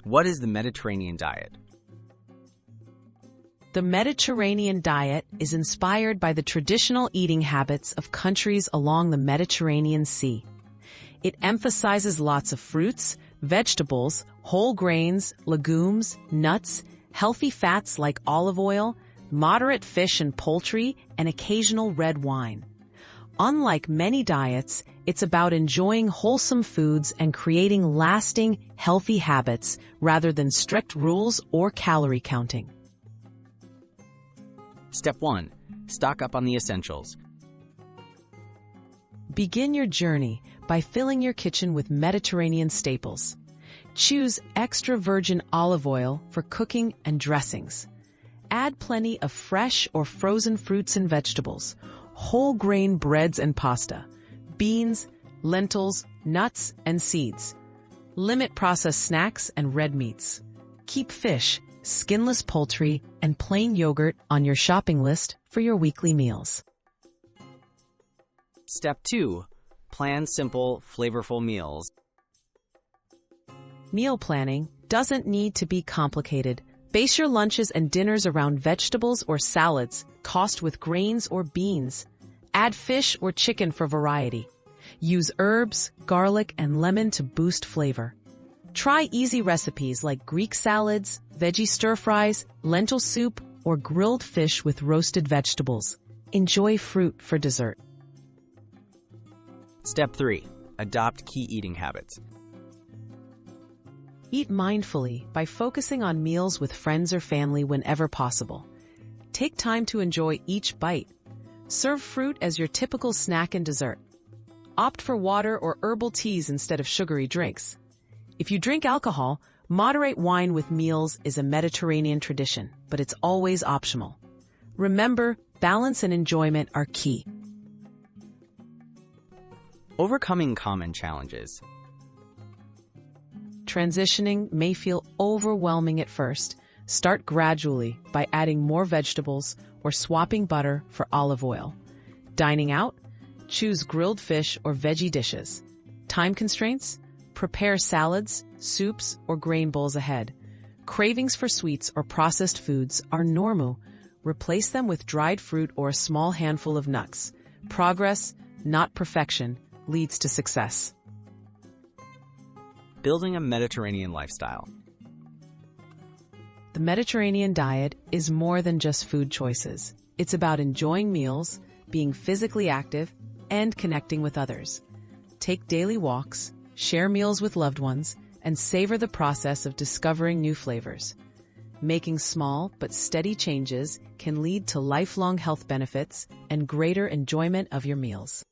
What is the Mediterranean diet? The Mediterranean diet is inspired by the traditional eating habits of countries along the Mediterranean Sea. It emphasizes lots of fruits, vegetables, whole grains, legumes, nuts, healthy fats like olive oil, moderate fish and poultry, and occasional red wine. Unlike many diets, it's about enjoying wholesome foods and creating lasting, healthy habits rather than strict rules or calorie counting. Step 1. Stock up on the essentials. Begin your journey by filling your kitchen with Mediterranean staples. Choose extra virgin olive oil for cooking and dressings. Add plenty of fresh or frozen fruits and vegetables, whole grain breads and pasta, beans, lentils, nuts, and seeds. Limit processed snacks and red meats. Keep fish, skinless poultry, and plain yogurt on your shopping list for your weekly meals. Step 2. Plan simple, flavorful meals. Meal planning doesn't need to be complicated. Base your lunches and dinners around vegetables or salads, tossed with grains or beans. Add fish or chicken for variety. Use herbs, garlic, and lemon to boost flavor. Try easy recipes like Greek salads, veggie stir-fries, lentil soup, or grilled fish with roasted vegetables. Enjoy fruit for dessert. Step 3. Adopt key eating habits. Eat mindfully by focusing on meals with friends or family whenever possible. Take time to enjoy each bite. Serve fruit as your typical snack and dessert. Opt for water or herbal teas instead of sugary drinks. If you drink alcohol, moderate wine with meals is a Mediterranean tradition, but it's always optional. Remember, balance and enjoyment are key. Overcoming common challenges. Transitioning may feel overwhelming at first. Start gradually by adding more vegetables or swapping butter for olive oil. Dining out? Choose grilled fish or veggie dishes. Time constraints? Prepare salads, soups, or grain bowls ahead. Cravings for sweets or processed foods are normal. Replace them with dried fruit or a small handful of nuts. Progress, not perfection, leads to success. Building a Mediterranean lifestyle. The Mediterranean diet is more than just food choices. It's about enjoying meals, being physically active, and connecting with others. Take daily walks, share meals with loved ones, and savor the process of discovering new flavors. Making small but steady changes can lead to lifelong health benefits and greater enjoyment of your meals.